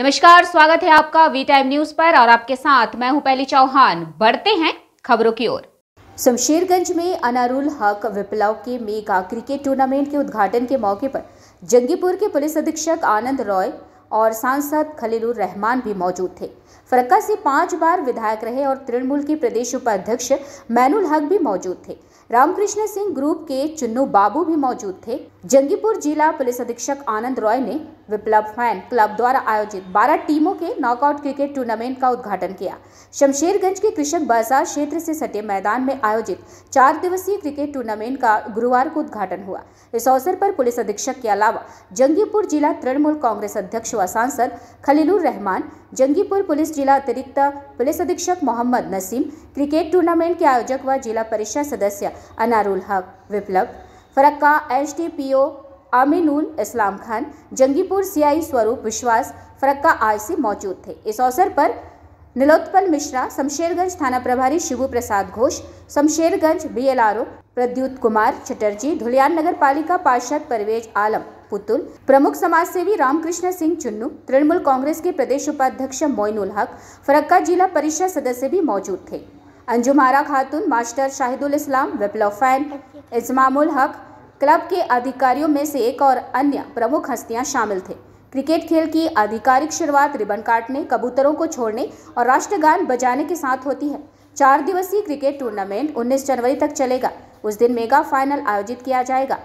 नमस्कार, स्वागत है आपका वी टाइम न्यूज पर और आपके साथ मैं हूं पहली चौहान। बढ़ते हैं खबरों की ओर। शमशेरगंज में अनारुल हक विप्लव के मेगा क्रिकेट टूर्नामेंट के उद्घाटन के मौके पर जंगीपुर के पुलिस अधीक्षक आनंद रॉय और सांसद खलीलुर रहमान भी मौजूद थे। फरक्का से 5 बार विधायक रहे और तृणमूल के प्रदेश उपाध्यक्ष मैनुल हक भी मौजूद थे। रामकृष्ण सिंह ग्रुप के चुन्नू बाबू भी मौजूद थे। जंगीपुर जिला पुलिस अधीक्षक आनंद रॉय ने विप्लव फैन क्लब द्वारा आयोजित 12 टीमों के नॉकआउट क्रिकेट टूर्नामेंट का उद्घाटन किया। शमशेरगंज के कृषक बाजार क्षेत्र से सटे मैदान में आयोजित 4 दिवसीय क्रिकेट टूर्नामेंट का गुरुवार को उद्घाटन हुआ। इस अवसर पर पुलिस अधीक्षक के अलावा जंगीपुर जिला तृणमूल कांग्रेस अध्यक्ष व सांसद खलीलुर रहमान, जंगीपुर पुलिस जिला अतिरिक्त पुलिस अधीक्षक मोहम्मद नसीम, क्रिकेट टूर्नामेंट के आयोजक व जिला परिषद सदस्य अनारुल हक विप्लव, फरक्का एसडीपीओ आमिनुल इस्लाम खान, जंगीपुर सीआई स्वरूप विश्वास, फरक्का आईसी मौजूद थे। इस अवसर पर नीलोत्पल मिश्रा, शमशेरगंज थाना प्रभारी शिबू प्रसाद घोष, शमशेरगंज बीएलआरओ प्रद्युत कुमार चटर्जी, धुलियान नगर पालिका पार्षद परवेज आलम पुतुल, प्रमुख समाजसेवी रामकृष्ण सिंह चुन्नू, तृणमूल कांग्रेस के प्रदेश उपाध्यक्ष मोइनुल हक, फरक्का जिला परिषद सदस्य भी मौजूद थे। अंजुम आरा खातून, मास्टर शाहिदुल इस्लाम, विप्लव फैन, इस्मामुल हक, क्लब के अधिकारियों में से एक और अन्य प्रमुख हस्तियां शामिल थे। क्रिकेट खेल की आधिकारिक शुरुआत रिबन काटने, कबूतरों को छोड़ने और राष्ट्रगान बजाने के साथ होती है। 4 दिवसीय क्रिकेट टूर्नामेंट 19 जनवरी तक चलेगा। उस दिन मेगा फाइनल आयोजित किया जाएगा।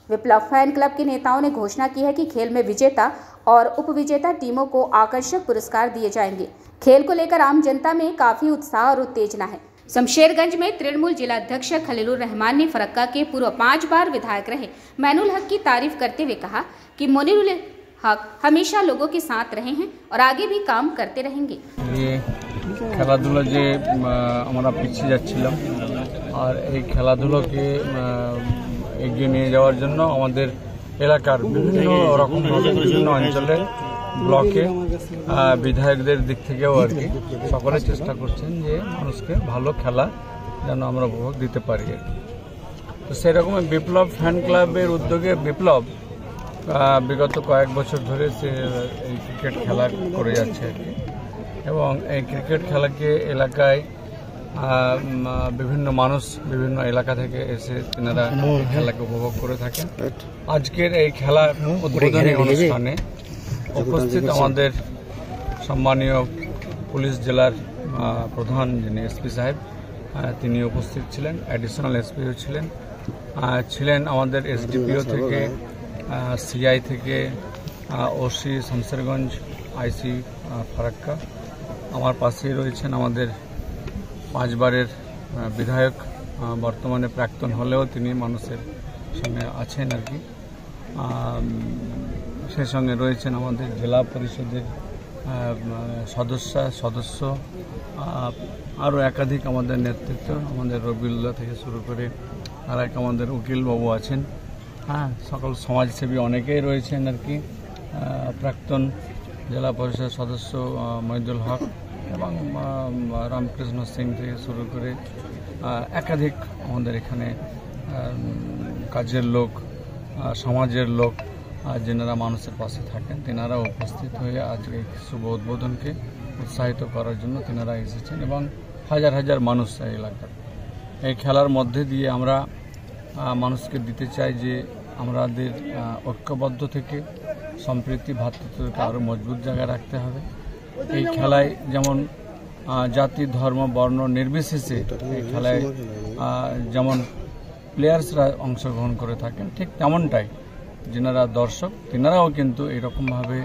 विप्लव फैन क्लब के नेताओं ने घोषणा की है कि खेल में विजेता और उपविजेता टीमों को आकर्षक पुरस्कार दिए जाएंगे। खेल को लेकर आम जनता में काफी उत्साह और उत्तेजना है। शमशेरगंज में तृणमूल जिला अध्यक्ष खलीलुर रहमान ने फरक्का के पूर्व 5 बार विधायक रहे मैनुल हक की तारीफ करते हुए कहा कि मोइनुल हक हमेशा लोगों के साथ रहे हैं और आगे भी काम करते रहेंगे। খেলাধুলা যে আমরা পিছিয়ে যাচ্ছিলাম আর এই খেলাধুলোকে এগিয়ে নিয়ে যাওয়ার জন্য আমাদের এলাকার বিভিন্ন রকমভাবে বিভিন্ন অঞ্চলে ব্লকে বিধায়কদের দিক থেকেও আর কি সকলে চেষ্টা করছেন যে মানুষকে ভালো খেলা যেন আমরা উপভোগ দিতে পারি। তো সেরকম বিপ্লব ফ্যান ক্লাবের উদ্যোগে বিপ্লব বিগত কয়েক বছর ধরে সে এই ক্রিকেট খেলা করে যাচ্ছে আর কি, এবং এই ক্রিকেট খেলাকে এলাকায় বিভিন্ন মানুষ বিভিন্ন এলাকা থেকে এসে তেনারা খেলাকে উপভোগ করে থাকেন। আজকের এই খেলা উদ্বোধনী অনুষ্ঠানে উপস্থিত আমাদের সম্মানীয় পুলিশ জেলার প্রধান যিনি এসপি সাহেব তিনি উপস্থিত ছিলেন, অ্যাডিশনাল এসপিও ছিলেন আমাদের এসডিপিও থেকে, সিআই থেকে, ওসি শমশেরগঞ্জ, আইসি ফারাক্কা। আমার পাশেই রয়েছেন আমাদের 5 বারের বিধায়ক, বর্তমানে প্রাক্তন হলেও তিনি মানুষের সঙ্গে আছেন আর কি। সেই সঙ্গে রয়েছেন আমাদের জেলা পরিষদের সদস্য, আরও একাধিক আমাদের নেতৃত্ব, আমাদের রবিউল্লাহ থেকে শুরু করে আর এক আমাদের উকিলবাবু আছেন, সকল সমাজসেবী অনেকেই রয়েছেন আর কি। প্রাক্তন জেলা পরিষদ সদস্য মহিদুল হক এবং রামকৃষ্ণ সিং থেকে শুরু করে একাধিক আমাদের এখানে কাজের লোক, সমাজের লোক যেনারা মানুষের পাশে থাকেন তেনারা উপস্থিত হয়ে আজকে এই শুভ উদ্বোধনকে উৎসাহিত করার জন্য তেনারা এসেছেন এবং হাজার হাজার মানুষ এই এলাকার। এই খেলার মধ্যে দিয়ে আমরা মানুষকে দিতে চাই যে আমাদের ঐক্যবদ্ধ থেকে সম্প্রীতি ভ্রাতৃত্বকে আরও মজবুত জায়গায় রাখতে হবে। এই খেলায় যেমন জাতি ধর্ম বর্ণ নির্বিশেষে এই খেলায় যেমন প্লেয়ার্সরা অংশগ্রহণ করে থাকেন, ঠিক তেমনটাই যেনারা দর্শক তেনারাও কিন্তু এরকমভাবে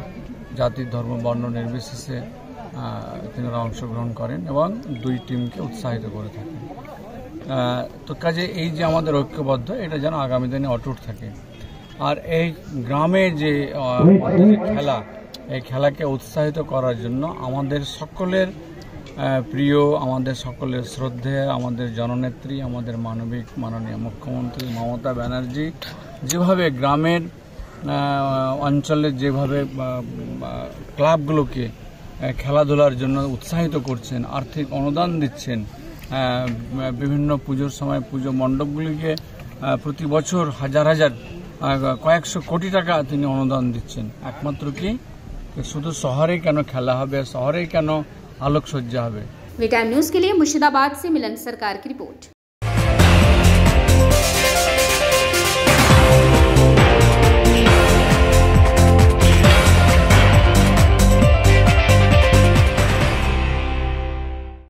জাতি ধর্ম বর্ণ নির্বিশেষে তেনারা অংশগ্রহণ করেন এবং 2 টিমকে উৎসাহিত করে থাকেন। তো কাজে এই যে আমাদের ঐক্যবদ্ধ এটা যেন আগামী দিনে অটুট থাকে। আর এই গ্রামে যে খেলা, এই খেলাকে উৎসাহিত করার জন্য আমাদের সকলের প্রিয়, আমাদের সকলের শ্রদ্ধেয়, আমাদের জননেত্রী, আমাদের মাননীয় মুখ্যমন্ত্রী মমতা ব্যানার্জি যেভাবে গ্রামের অঞ্চলে যেভাবে ক্লাবগুলোকে খেলাধুলার জন্য উৎসাহিত করছেন, আর্থিক অনুদান দিচ্ছেন, বিভিন্ন পুজোর সময় পুজো মণ্ডপগুলিকে প্রতি বছর হাজার হাজার কয়েকশো কোটি টাকা তিনি অনুদান দিচ্ছেন, একমাত্র কি শুধু শহরেই কেন খেলা হবে, শহরেই কেন আলোকসজ্জা হবে। वी टाइम न्यूज के लिए मुर्शिदाबाद से मिलन सरकार की रिपोर्ट।